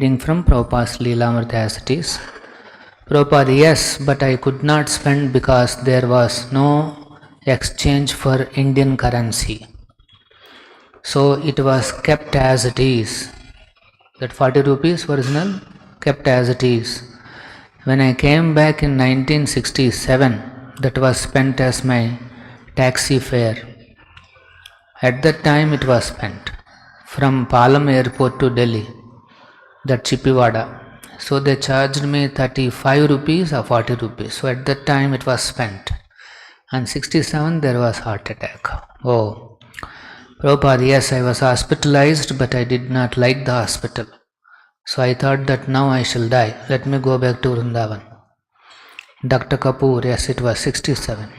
Reading from Prabhupada's Leelamrita. Prabhupada, yes, but I could not spend because there was no exchange for Indian currency. So it was kept as it is. That 40 rupees original, kept as it is. When I came back in 1967, that was spent as my taxi fare. At that time it was spent from Palam airport to Delhi, that Chippiwada. So they charged me 35 rupees or 40 rupees. So at that time it was spent. And 67 there was heart attack. Oh, Prabhupada, yes, I was hospitalized, but I did not like the hospital. So I thought that now I shall die. Let me go back to Vrindavan. Dr. Kapoor, yes, it was 67.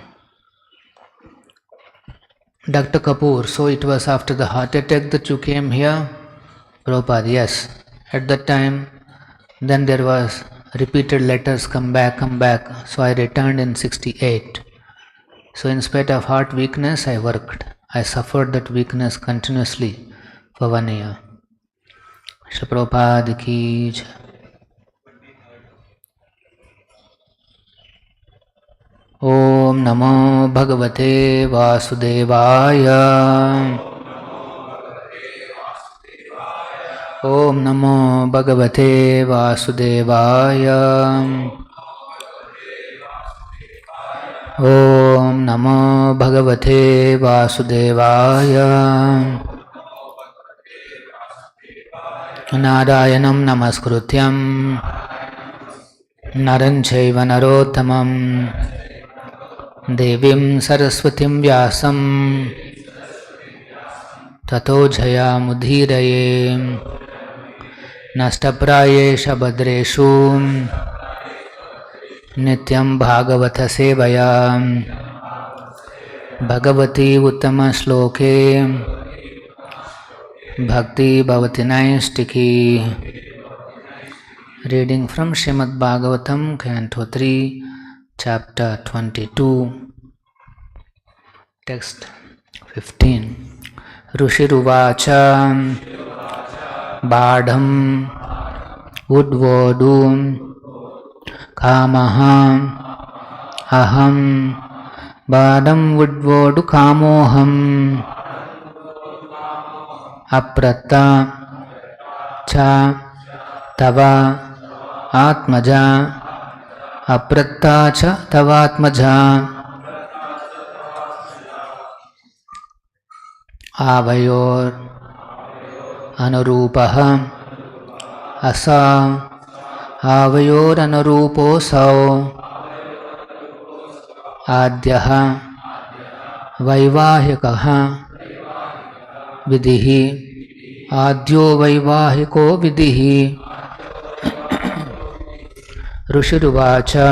Dr. Kapoor, so it was after the heart attack that you came here? Prabhupada, yes. At that time, then there was repeated letters, come back, come back. So I returned in 68. So in spite of heart weakness, I worked. I suffered that weakness continuously for 1 year. Shri Prabhupada ki jai. Om Namo Bhagavate Vasudevaya. Om Namo Bhagavate Vasudevaya. Om Namo Bhagavate Vasudevaya. Narayanam Namaskrutyam Naram Chaiva Narottamam Devim Saraswatim Vyasam Tato Jayamudhiraye Nashtaprayesha Badreshu Nityam Bhagavata Sevaya Bhagavati Uttama Shloke Bhakti Bhavati Naistiki. Reading from Srimad Bhagavatam, Canto 3, Chapter 22, Text 15. Rushiruvacha Badham Udvodum Kamaham Aham Badam Udvodu Kamoham Aprata Cha Tava Atmaja Aprata Cha Tava Atmaja Avayor Anurupaha Asa Avayor Anuruposao Adyaha Vaivahikaha Vidhi Adyo Vaivahiko Vidhi. Rushiruvacha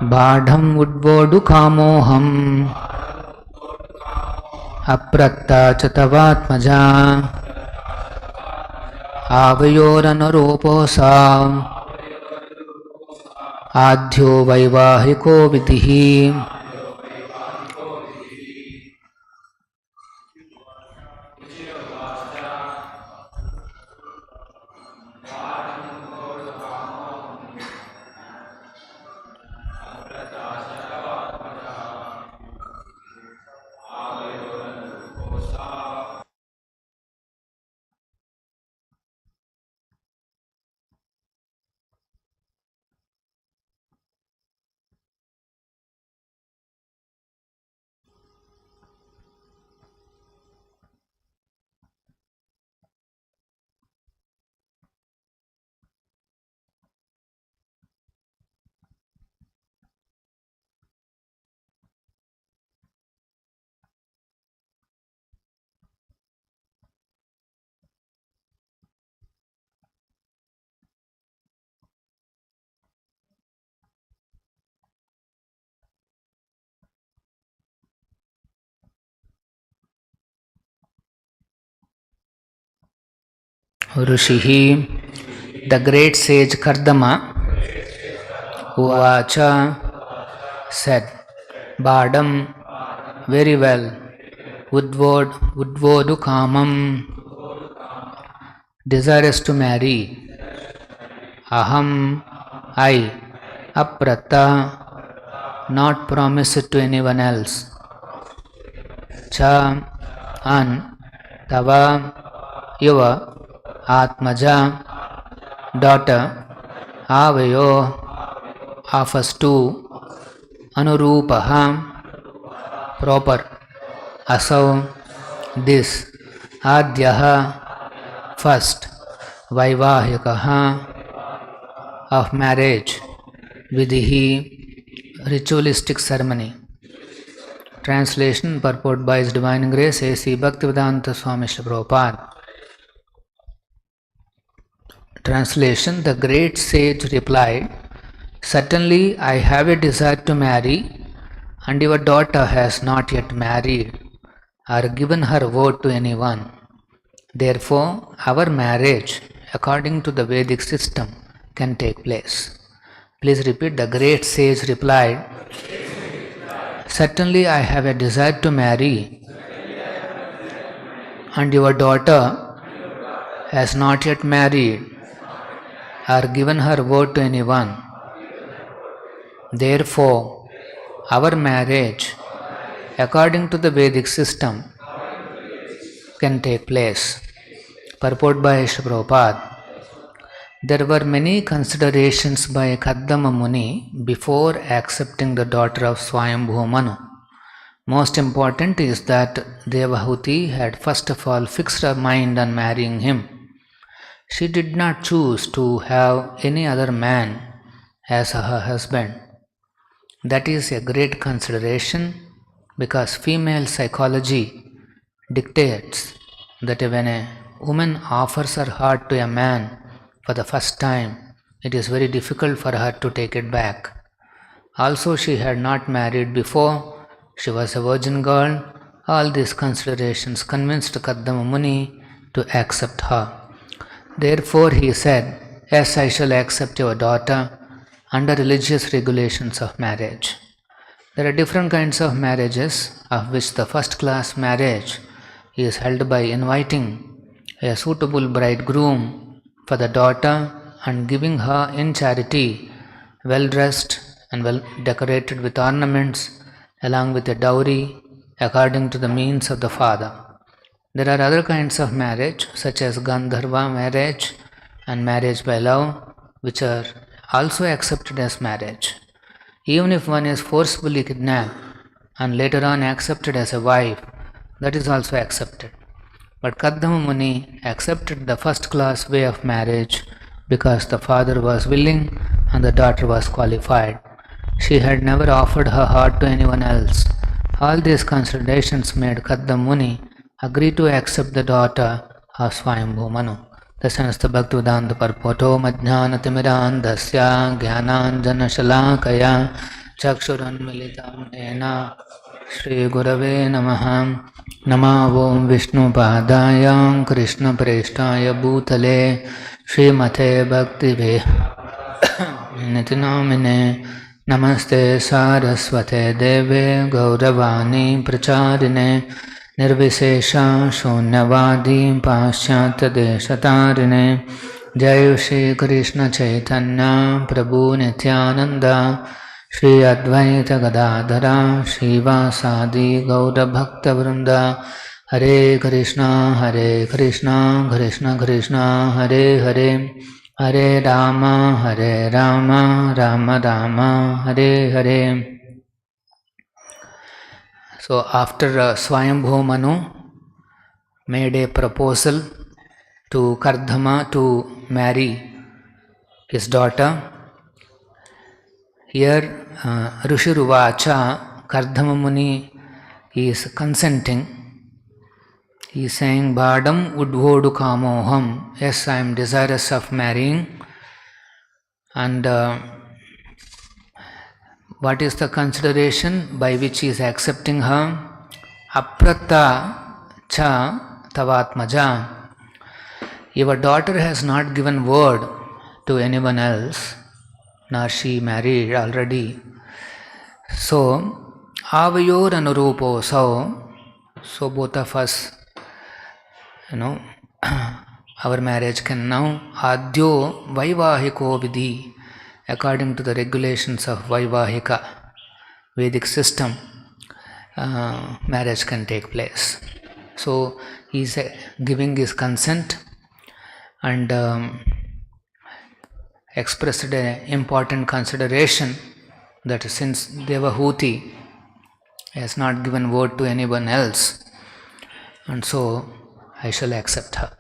Badham Udvodu Kamoham Apratta Chatavatmaja Avayoranaroposa Adyo Vaivahiko Vidhi. Rishihi, the great sage Kardama, Uvacha said, Badam, very well, Udvodu Kamam, desirous to marry. Aham, I, apratta, not promised to anyone else. Cha, an, tava, your, atmaja, daughter, avayo, of us two, anurupaha, proper, asau, this, adyaha, first, vaivahikaha, of marriage, vidhi, ritualistic ceremony. Translation, purport by His Divine Grace, A.C. Bhaktivedanta Swamy Srila Prabhupada. Translation, the great sage replied, certainly I have a desire to marry, and your daughter has not yet married or given her word to anyone. Therefore, our marriage, according to the Vedic system, can take place. Please repeat. The great sage replied, certainly I have a desire to marry, and your daughter has not yet married or given her word to anyone. Therefore, our marriage, according to the Vedic system, can take place. Purport by Srila Prabhupada. There were many considerations by Kaddama Muni before accepting the daughter of Swayambhu Manu. Most important is that Devahuti had first of all fixed her mind on marrying him. She did not choose to have any other man as her husband. That is a great consideration because female psychology dictates that when a woman offers her heart to a man for the first time, it is very difficult for her to take it back. Also, she had not married before, she was a virgin girl. All these considerations convinced Kaddama Muni to accept her. Therefore, he said, yes, I shall accept your daughter under religious regulations of marriage. There are different kinds of marriages, of which the first class marriage is held by inviting a suitable bridegroom for the daughter and giving her in charity, well dressed and well decorated with ornaments, along with a dowry according to the means of the father. There are other kinds of marriage, such as Gandharva marriage and marriage by love, which are also accepted as marriage. Even if one is forcibly kidnapped and later on accepted as a wife, that is also accepted. But Kaddama Muni accepted the first class way of marriage because the father was willing and the daughter was qualified. She had never offered her heart to anyone else. All these considerations made Kaddama Muni agree to accept the daughter of Swayambhu Manu. Dasanasta Bhaktivedanta Parpoto Madhyanatimirandhasya Jnananjana Shalakaya Chakshuranmilitam Nena Shri Gurave Namaha Nama Om Vishnu Padaya Krishna Preshtaya Bhutale Shri Mate Bhakti Nitinamine Namaste Saraswate Deve Gauravani Pracharine Nirvishesha Shunyavadi Paschatya Deshatarine Jai Shri Krishna Chaitanya Prabhu Nityananda Shri Advaita Gadadhara Shiva Sadi Gaura Bhakta Vrinda Hare Krishna Krishna Krishna Hare Hare Hare Rama Rama Rama Hare Hare. So after Swayambhu Manu made a proposal to Kardama to marry his daughter, here Rishiruvacha, Kardama Muni is consenting. He is saying, Bhadam udvodu kamoham, yes, I am desirous of marrying. And what is the consideration by which he is accepting her? Apratta cha tavatmaja. Your daughter has not given word to anyone else, nor she married already. So, avayor anurupo so both of us, our marriage can now adyo vaivahiko vidhi, according to the regulations of Vaivahika Vedic system, marriage can take place. So he is giving his consent and expressed an important consideration that since Devahuti has not given word to anyone else, and so I shall accept her.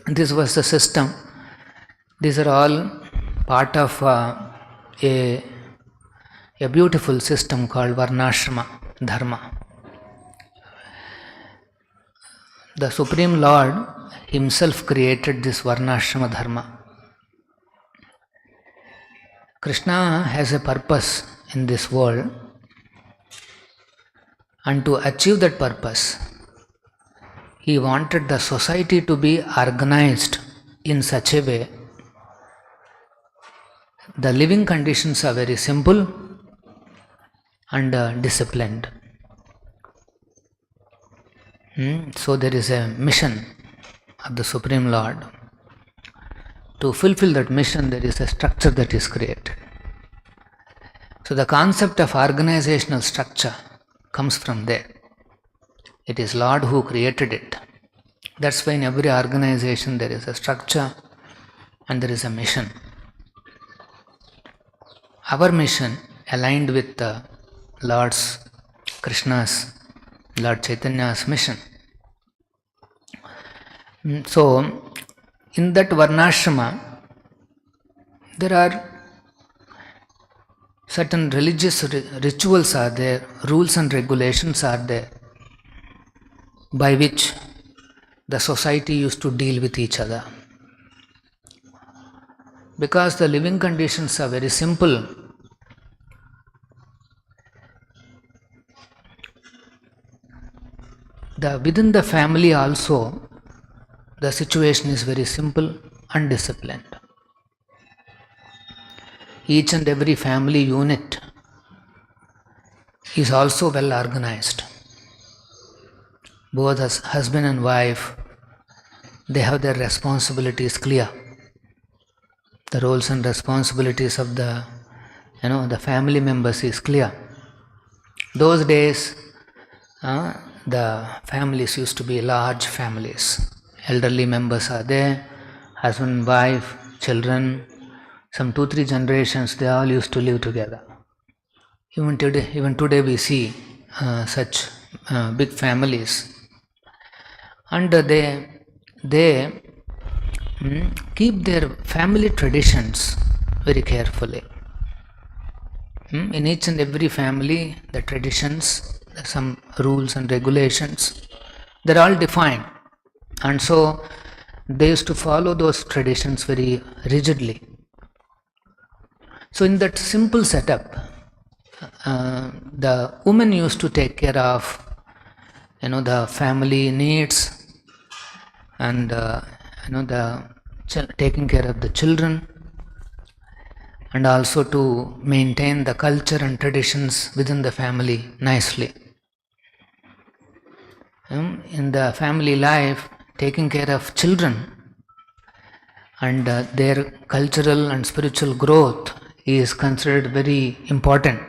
This was the system. These are all part of a beautiful system called varnashrama dharma. The Supreme Lord himself created this varnashrama dharma. Krishna has a purpose in this world, and to achieve that purpose, he wanted the society to be organized in such a way. The living conditions are very simple and disciplined. So there is a mission of the Supreme Lord. To fulfill that mission, there is a structure that is created. So the concept of organizational structure comes from there. It is Lord who created it. That's why in every organization there is a structure and there is a mission. Our mission aligned with the Lord's, Krishna's, Lord Chaitanya's mission. So in that varnashrama, there are certain religious rituals are there, rules and regulations are there, by which the society used to deal with each other. Because the living conditions are very simple, within the family also, the situation is very simple and disciplined. Each and every family unit is also well organized. Both as husband and wife, they have their responsibilities clear. The roles and responsibilities of the family members is clear. Those days, the families used to be large families. Elderly members are there, husband, wife, children, some 2-3 generations, they all used to live together. Even today we see such big families. And they keep their family traditions very carefully. In each and every family, the traditions, some rules and regulations, they're all defined. And so they used to follow those traditions very rigidly. So in that simple setup, the woman used to take care of the family needs and taking care of the children, and also to maintain the culture and traditions within the family nicely. In the family life, taking care of children and their cultural and spiritual growth is considered very important.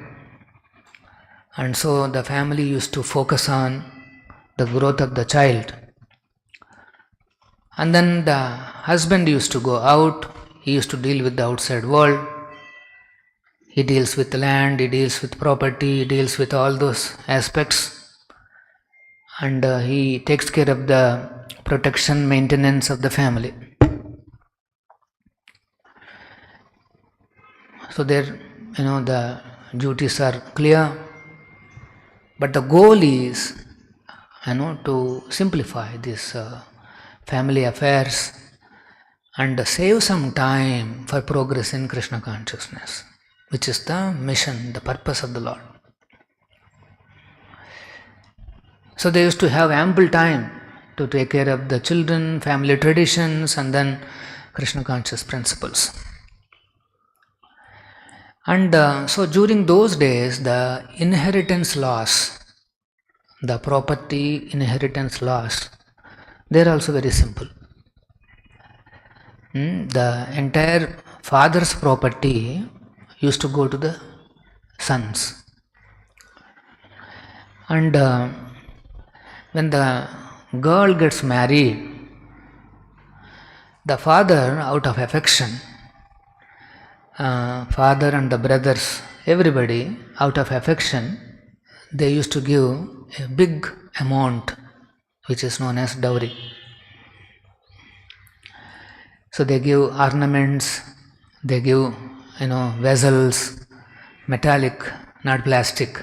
And so the family used to focus on the growth of the child. And then the husband used to go out, he used to deal with the outside world. He deals with land, he deals with property, he deals with all those aspects. And he takes care of the protection, maintenance of the family. So there, the duties are clear. But the goal is, to simplify this family affairs and save some time for progress in Krishna consciousness, which is the mission, the purpose of the Lord. So they used to have ample time to take care of the children, family traditions, and then Krishna conscious principles. And so during those days, the inheritance laws, the property inheritance laws, they are also very simple. The entire father's property used to go to the sons. And when the girl gets married, the father, out of affection, father and the brothers, everybody, out of affection, they used to give a big amount, which is known as dowry. So they give ornaments, they give, vessels, metallic, not plastic.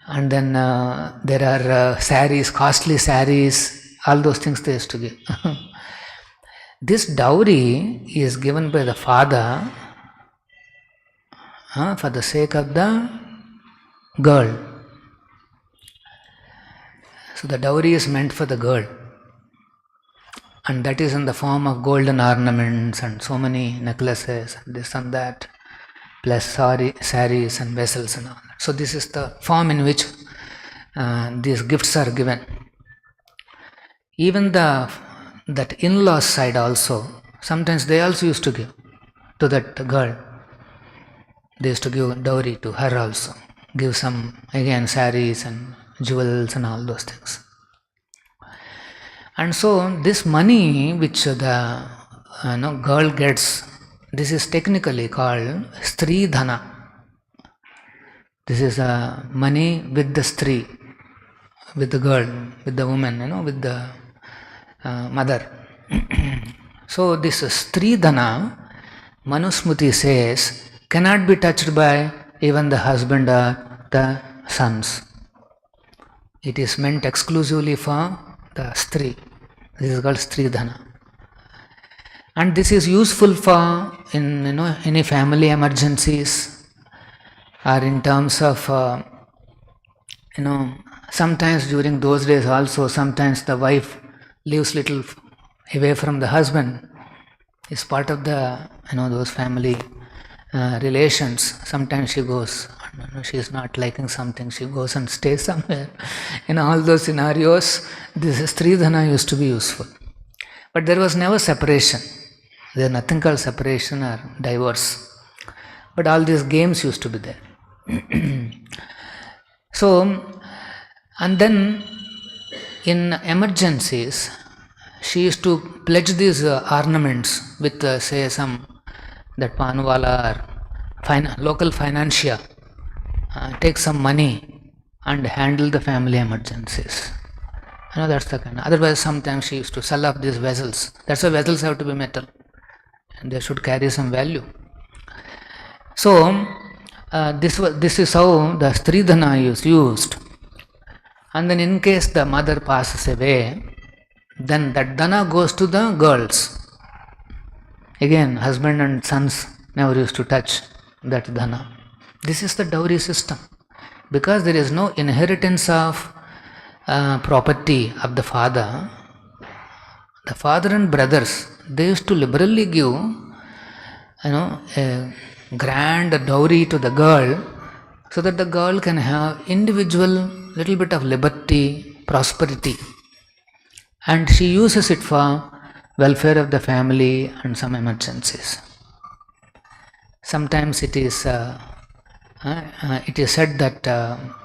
And then there are saris, costly saris, all those things they used to give. This dowry is given by the father for the sake of the girl. So the dowry is meant for the girl. And that is in the form of golden ornaments and so many necklaces, and this and that, plus saris and vessels and all that. So this is the form in which these gifts are given. Even that in-laws side also, sometimes they also used to give to that girl. They used to give dowry to her also. Give some, again, saris and jewels and all those things. And so this money which the girl gets, this is technically called Stri Dhana. This is money with the Stri, with the girl, with the woman, with the mother. So this Stri Dhana, Manusmriti says, cannot be touched by even the husband or the sons. It is meant exclusively for the Stri. This is called Stri Dhana. And this is useful for any family emergencies, or in terms of sometimes during those days also, sometimes the wife lives little away from the husband. It's part of the those family relations. Sometimes she goes, she is not liking something, she goes and stays somewhere. In all those scenarios, this Stri Dhana used to be useful. But there was never separation. There is nothing called separation or divorce. But all these games used to be there. So, and then in emergencies, she used to pledge these ornaments with, say, some that panwala or local financier, take some money and handle the family emergencies. That's the kind. Otherwise, sometimes she used to sell off these vessels. That's why vessels have to be metal, and they should carry some value. So this is how the Stri Dhana is used. And then in case the mother passes away, then that Dhana goes to the girls. Again, husband and sons never used to touch that Dhana. This is the dowry system. Because there is no inheritance of property of the father and brothers, they used to liberally give a grand dowry to the girl, so that the girl can have individual little bit of liberty, prosperity, and she uses it for welfare of the family and some emergencies. Sometimes it is said that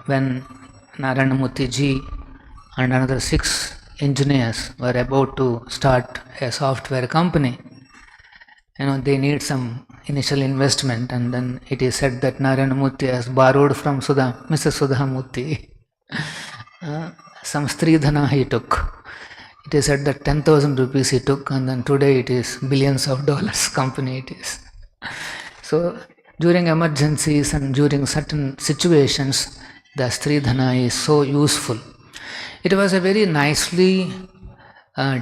when Narasimha ji and another 6 engineers were about to start a software company, they need some initial investment, and then it is said that Narasimha has borrowed from Mrs. Sudhamurthy some Stri Dhana he took. It is said that 10,000 rupees he took, and then today it is billions of dollars company it is. So during emergencies and during certain situations, the Stri Dhana is so useful. It was a very nicely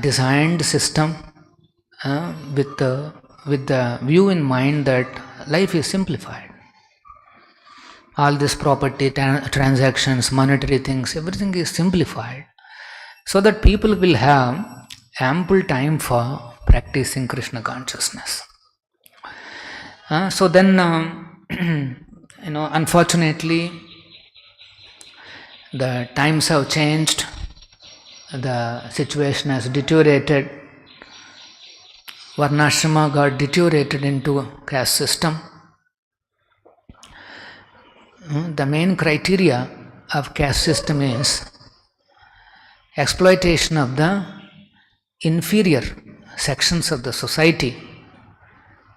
designed system with the view in mind that life is simplified. All this property, transactions, monetary things, everything is simplified, so that people will have ample time for practicing Krishna consciousness. So then, unfortunately, the times have changed, the situation has deteriorated, varnashrama got deteriorated into a caste system. The main criteria of caste system is exploitation of the inferior sections of the society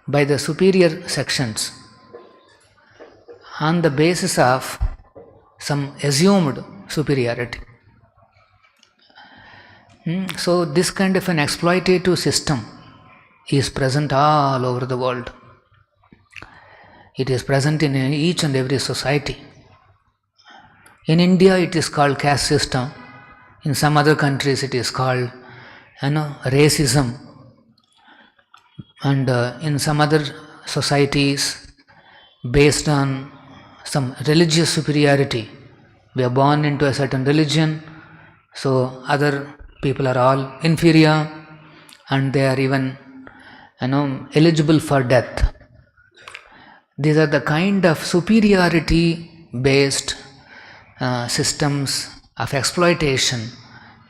by the superior sections on the basis of some assumed superiority. So this kind of an exploitative system is present all over the world. It is present in each and every society. In India it is called caste system. In some other countries it is called racism. And in some other societies, based on some religious superiority, we are born into a certain religion, so other people are all inferior and they are even eligible for death. These are the kind of superiority based systems of exploitation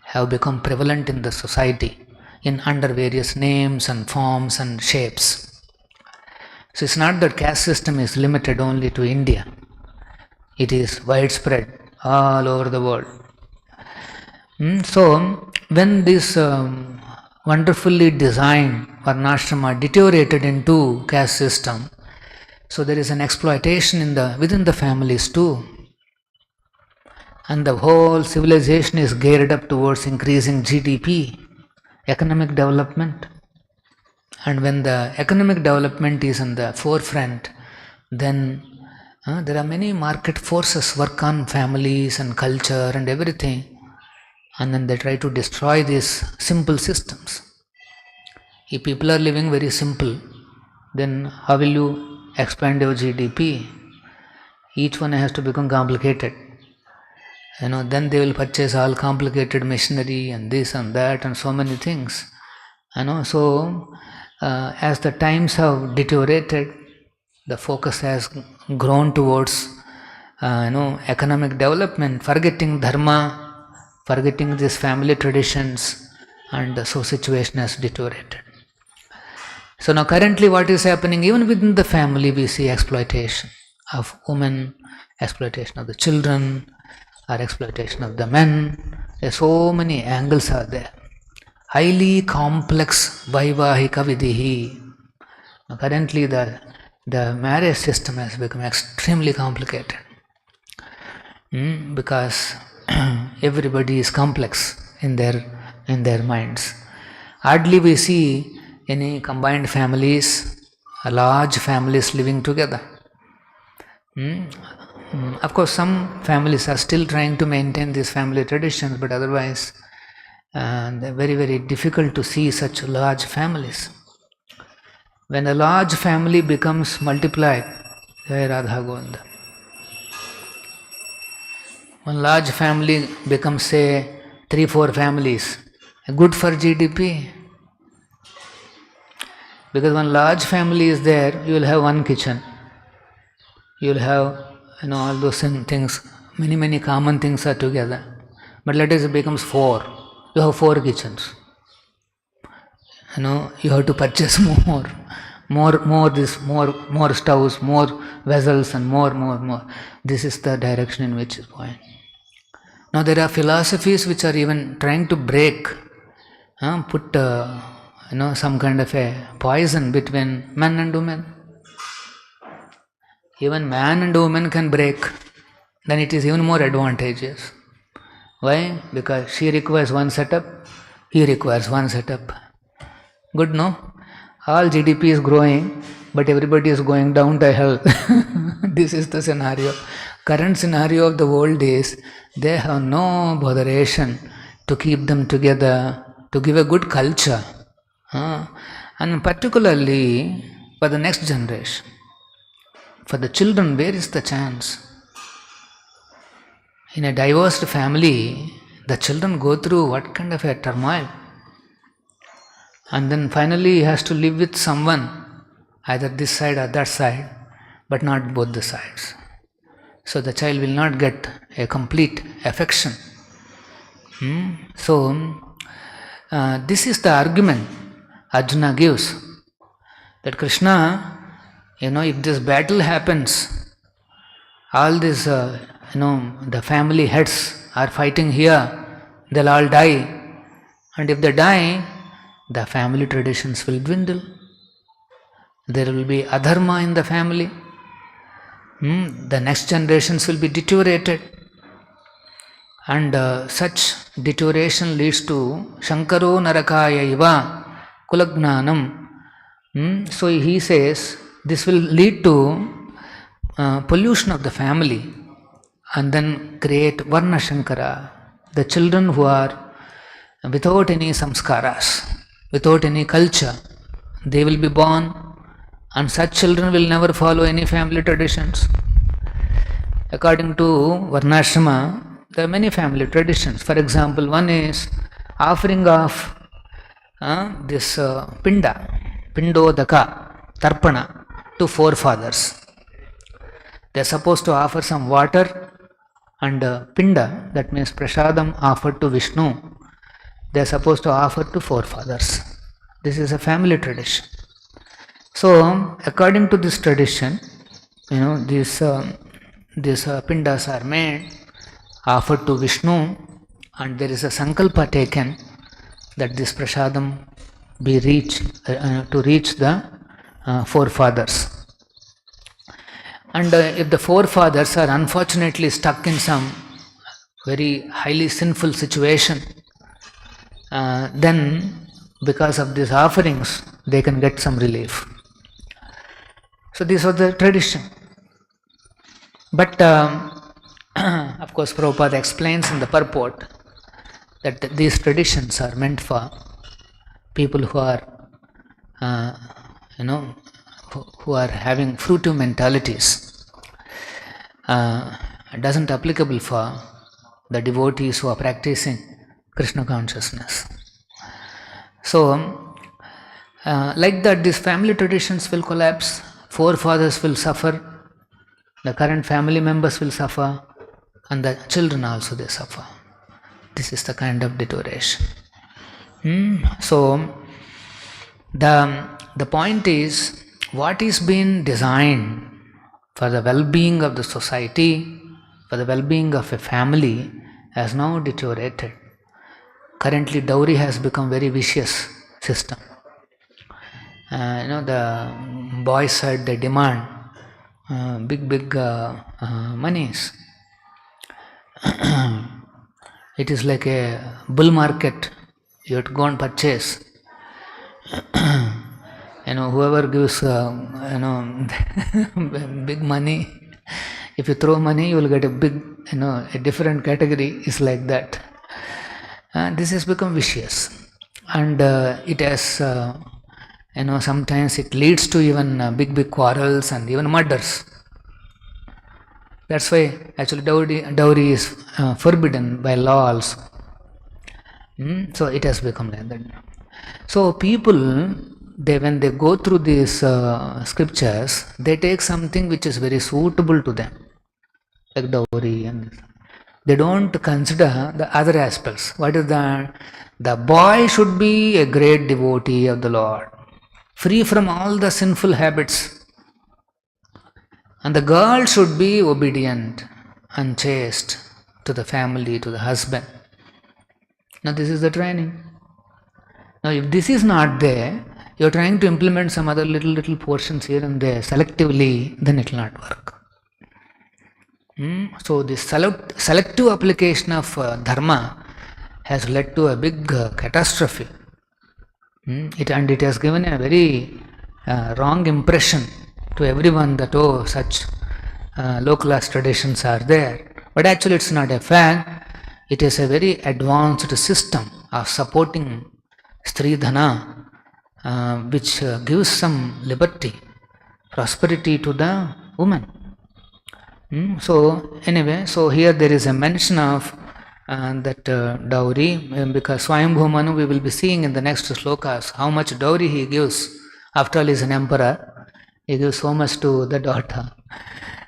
have become prevalent in the society in under various names and forms and shapes. So it's not that caste system is limited only to India. It is widespread all over the world. So when this wonderfully designed varnashrama deteriorated into caste system, so there is an exploitation within the families too. And the whole civilization is geared up towards increasing GDP, economic development. And when the economic development is in the forefront, then there are many market forces work on families and culture and everything, and then they try to destroy these simple systems. If people are living very simple, then how will you expand your GDP? Each one has to become complicated. Then they will purchase all complicated machinery and this and that and so many things. So as the times have deteriorated, the focus has grown towards economic development, forgetting dharma, forgetting these family traditions, and so situation has deteriorated. So now currently what is happening, even within the family we see exploitation of women, exploitation of the children, or exploitation of the men. There are so many angles are there. Highly complex vaivahika vidhihi. Currently the marriage system has become extremely complicated because everybody is complex in their minds. Hardly we see any combined families, large families living together. Of course, some families are still trying to maintain these family traditions, but otherwise they're very, very difficult to see such large families. When a large family becomes multiplied, Radha Govinda. One large family becomes, say, 3-4 families, good for GDP. Because one large family is there, you will have one kitchen. You will have all those things, many common things are together. But let us say it becomes 4. You have 4 kitchens. You have to purchase more stoves, more vessels, and more. This is the direction in which it's going. Now there are philosophies which are even trying to break, put some kind of a poison between men and women. Even man and woman can break, then it is even more advantageous. Why? Because she requires one setup, he requires one setup. Good, no? All GDP is growing, but everybody is going down to hell. This is the scenario. Current scenario of the world is they have no botheration to keep them together, to give a good culture, and particularly for the next generation. For the children, where is the chance? In a divorced family, the children go through what kind of a turmoil? And then finally he has to live with someone, either this side or that side, but not both the sides. So the child will not get a complete affection. So this is the argument Arjuna gives. That Krishna, if this battle happens, all these, the family heads are fighting here, they'll all die. And if they die, the family traditions will dwindle. There will be adharma in the family. The next generations will be deteriorated. And such deterioration leads to Shankaro Narakaya Iva Kulagnanam. So he says this will lead to pollution of the family and then create varnashankara, the children who are without any samskaras, without any culture. They will be born, and such children will never follow any family traditions. According to varnashrama, there are many family traditions. For example, one is offering of this pindodaka, tarpana to forefathers. They are supposed to offer some water and pinda, that means prasadam, offered to Vishnu. They are supposed to offer to forefathers. This is a family tradition. So, according to this tradition, these pindas are made, offered to Vishnu, and there is a sankalpa taken that this prasadam be reached to reach the forefathers. And if the forefathers are unfortunately stuck in some very highly sinful situation, then because of these offerings, they can get some relief. So this was the tradition. But of course, Prabhupada explains in the purport that these traditions are meant for people who are, who are having fruitive mentalities. It doesn't applicable for the devotees who are practicing Krishna consciousness. So, like that, these family traditions will collapse, forefathers will suffer, the current family members will suffer, and the children also they suffer. This is the kind of deterioration. So, the point is, what is being designed for the well-being of the society, for the well-being of a family, has now deteriorated. Currently, dowry has become very vicious system. The boys side, they demand big monies. It is like a bull market. You have to go and purchase. Whoever gives big money, if you throw money, you will get a big, a different category is like that. This has become vicious, and it has, sometimes it leads to even big quarrels and even murders. That's why actually dowry is forbidden by law also. So it has become like that. So people, when they go through these scriptures, they take something which is very suitable to them, like dowry, and they don't consider the other aspects. What is that? The boy should be a great devotee of the Lord, free from all the sinful habits, and the girl should be obedient and chaste to the family, to the husband. Now this is the training. Now if this is not there, you are trying to implement some other little portions here and there selectively, then it will not work. So this selective application of dharma has led to a big catastrophe. It has given a very wrong impression to everyone that such low class traditions are there. But actually it's not a fact. It is a very advanced system of supporting Stridhana, which gives some liberty, prosperity to the woman. So anyway, so here there is a mention of that dowry, because Swayambhu Manu we will be seeing in the next slokas how much dowry he gives. After all, he is an emperor, he gives so much to the daughter.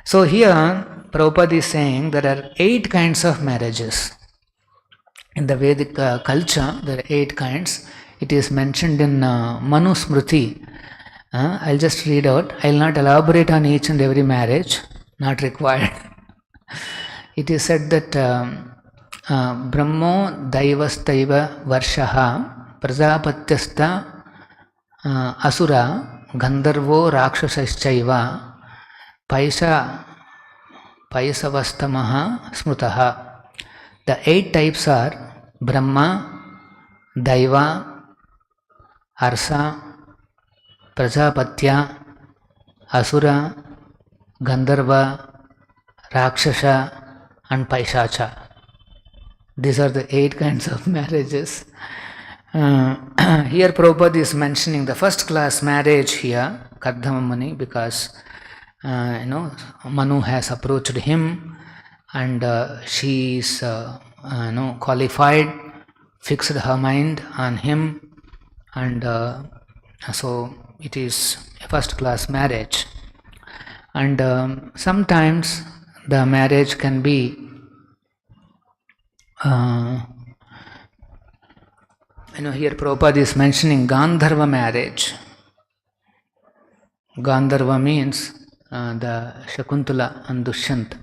So here Prabhupada is saying there are 8 kinds of marriages. In the Vedic culture, there are 8 kinds. It is mentioned in Manu Smriti. I'll just read out. I'll not elaborate on each and every marriage, not required. It is said that Brahmo Daivastaiva Varshaha Prajapatyasta Asura Gandharvo Rakshasaischaiva Paisavastamaha Smrutaha. The 8 types are Brahma, Daiva, Arsa, Prajapatya, Asura, Gandharva, Rakshasa and Paishacha. These are the 8 kinds of marriages. Here Prabhupada is mentioning the first class marriage here, Kardama Muni, because Manu has approached him and she is qualified, fixed her mind on him, and so it is a first class marriage. And sometimes the marriage can be here Prabhupada is mentioning Gandharva marriage. Gandharva means the Shakuntala and Dushyant.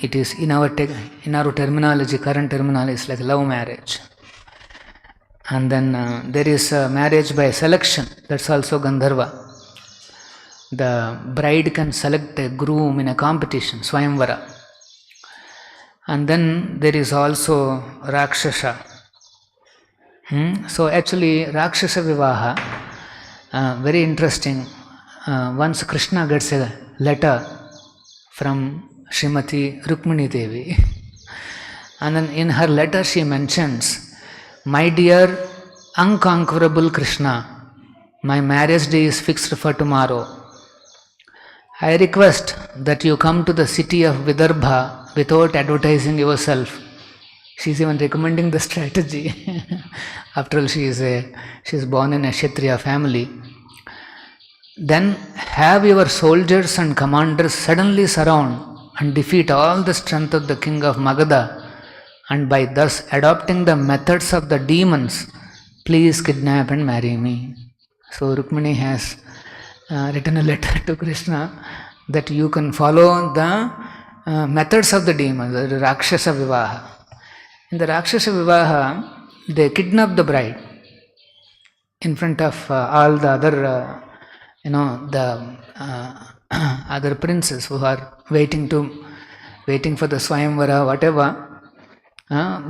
It is in our terminology, current terminology, is like love marriage. And then there is a marriage by selection, that's also Gandharva. The bride can select a groom in a competition, Swayambhu. And then there is also Rakshasa. So actually Rakshasa Vivaha, very interesting. Once Krishna gets a letter from Srimati Rukmini Devi, and then in her letter she mentions, "My dear unconquerable Krishna, my marriage day is fixed for tomorrow. I request that you come to the city of Vidarbha without advertising yourself." She is even recommending the strategy. After all, she is born in a Kshatriya family. "Then have your soldiers and commanders suddenly surround and defeat all the strength of the king of Magadha, and by thus adopting the methods of the demons, please kidnap and marry me." So Rukmini has written a letter to Krishna that you can follow the methods of the demons, the Rakshasa Vivaha. In the Rakshasa Vivaha, they kidnap the bride in front of all the other, other princes who are waiting for the Swayamvara, whatever.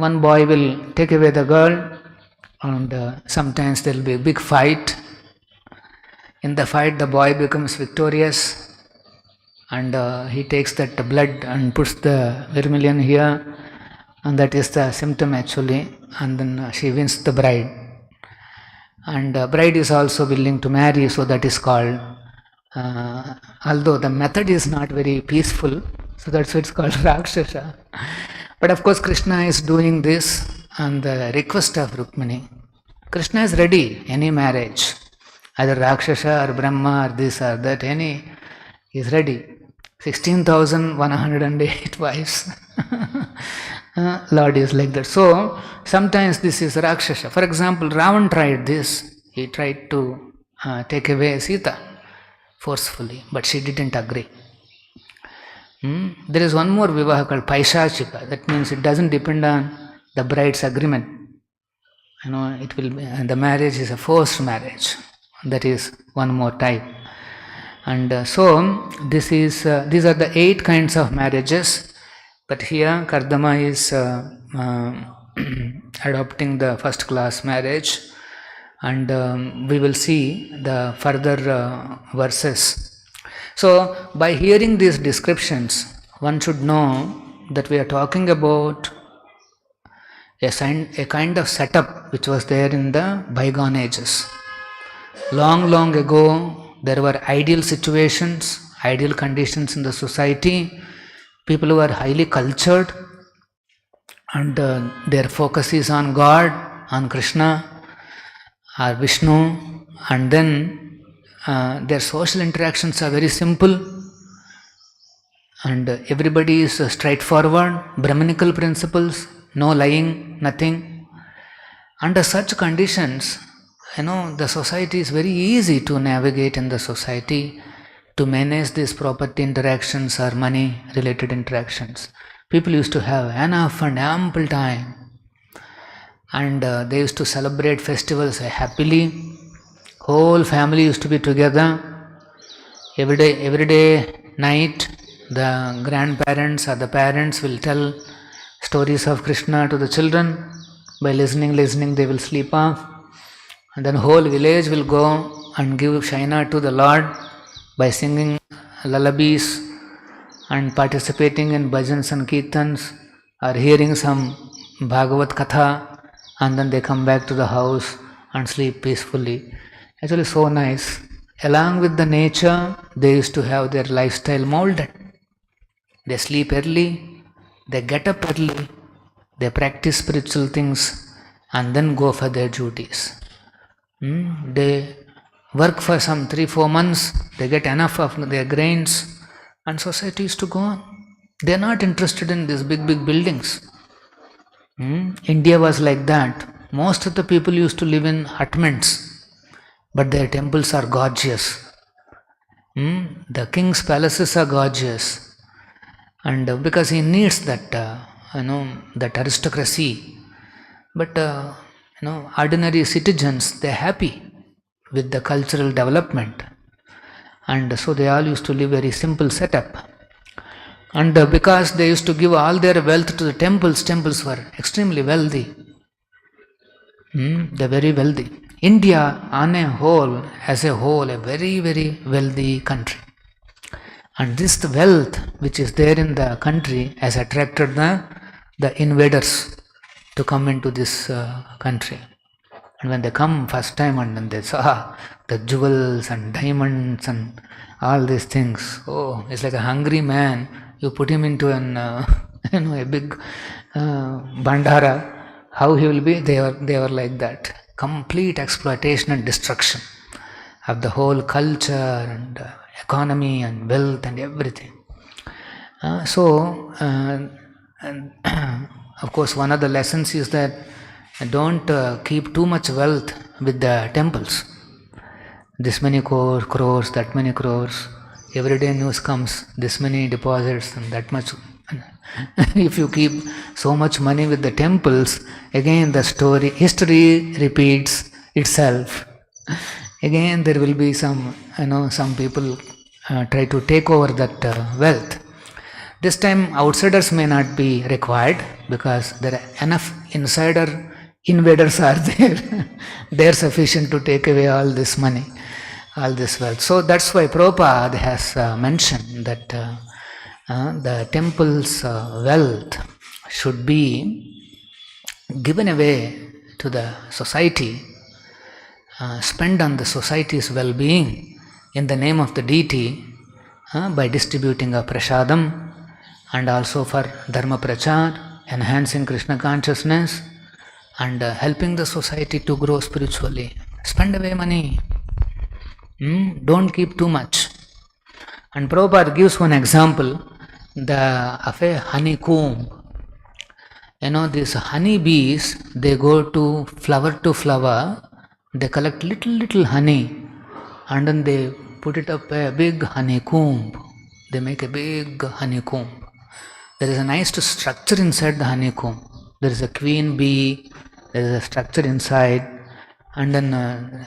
One boy will take away the girl, and sometimes there will be a big fight. In the fight, the boy becomes victorious, and he takes that blood and puts the vermilion here, and that is the symptom actually, and then she wins the bride. And bride is also willing to marry, so that is called, although the method is not very peaceful, so that's why it's called Rakshasa. But of course Krishna is doing this on the request of Rukmini. Krishna is ready, any marriage, either Rakshasa or Brahma or this or that, any, he is ready. 16,108 wives. Lord is like that. So sometimes this is Rakshasa. For example, Ravan tried this. He tried to take away Sita forcefully, but she didn't agree. There is one more Vivaha called Paishachika. That means it doesn't depend on the bride's agreement. It will be, the marriage is a forced marriage. That is one more type. And so these are the 8 kinds of marriages. But here Kardama is adopting the first class marriage, and we will see the further verses. So by hearing these descriptions, one should know that we are talking about a kind of setup which was there in the bygone ages. Long ago, there were ideal situations, ideal conditions in the society. People who are highly cultured, and their focus is on God, on Krishna or Vishnu, and then their social interactions are very simple, and everybody is straightforward, Brahminical principles, no lying, nothing. Under such conditions, the society is very easy to navigate in the society, to manage these property interactions or money related interactions. People used to have enough and ample time, and they used to celebrate festivals happily. Whole family used to be together. Every day night, the grandparents or the parents will tell stories of Krishna to the children. By listening, they will sleep off. And then whole village will go and give Shaina to the Lord by singing lullabies and participating in bhajans and kirtans or hearing some Bhagavad Katha, and then they come back to the house and sleep peacefully. Actually so nice. Along with the nature, they used to have their lifestyle molded. They sleep early, they get up early, they practice spiritual things and then go for their duties. They work for some 3-4 months, they get enough of their grains, and society is to go on. They are not interested in these big buildings. India was like that. Most of the people used to live in hutments, but their temples are gorgeous. The king's palaces are gorgeous, and because he needs that, that aristocracy. But ordinary citizens, they're happy with the cultural development, and so they all used to live very simple setup. And because they used to give all their wealth to the temples were extremely wealthy. They're very wealthy. India as a whole, a very, very wealthy country. And this wealth which is there in the country has attracted the invaders to come into this country. And when they come first time and then they saw the jewels and diamonds and all these things, it's like a hungry man. You put him into a big Banjara, how he will be? They were like that. Complete exploitation and destruction of the whole culture and economy and wealth and everything. And of course, one of the lessons is that don't keep too much wealth with the temples. This many crores, that many crores. Every day news comes, this many deposits and that much. If you keep so much money with the temples, again the history repeats itself. Again there will be some people try to take over that wealth. This time outsiders may not be required because there are enough invaders are there. They are sufficient to take away all this money, all this wealth. So that's why Prabhupada has mentioned that the temple's wealth should be given away to the society, spent on the society's well-being in the name of the deity by distributing a prasadam, and also for dharma prachar, enhancing Krishna consciousness and helping the society to grow spiritually. Spend away money. Don't keep too much. And Prabhupada gives one example of a honeycomb. These honeybees, they go to flower, they collect little honey, and then they put it up a big honeycomb. They make a big honeycomb. There is a nice structure inside the honeycomb. There is a queen bee, there is a structure inside, and then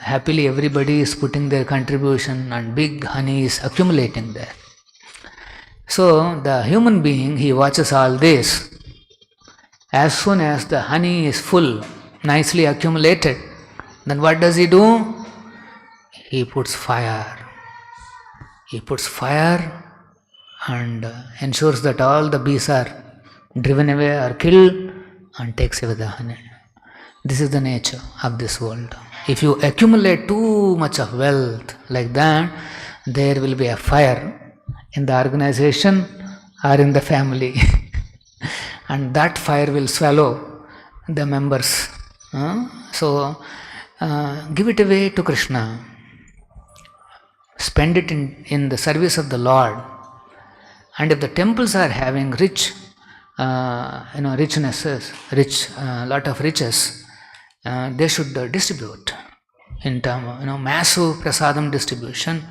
happily everybody is putting their contribution and big honey is accumulating there. So the human being, he watches all this. As soon as the honey is full, nicely accumulated, then what does he do? He puts fire. He puts fire and ensures that all the bees are driven away or killed and takes away the honey. This is the nature of this world. If you accumulate too much of wealth like that, there will be a fire in the organization or in the family. And that fire will swallow the members. So, give it away to Krishna. Spend it in the service of the Lord. And if the temples are having richnesses, lot of riches, they should distribute in terms of massive prasadam distribution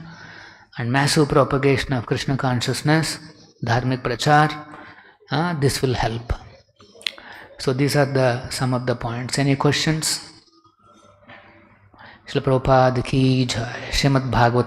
and massive propagation of Krishna consciousness, dharmic prachar. This will help. So these are some of the points. Any questions? Srila Prabhupada ki jai. Srimad Bhagavatam.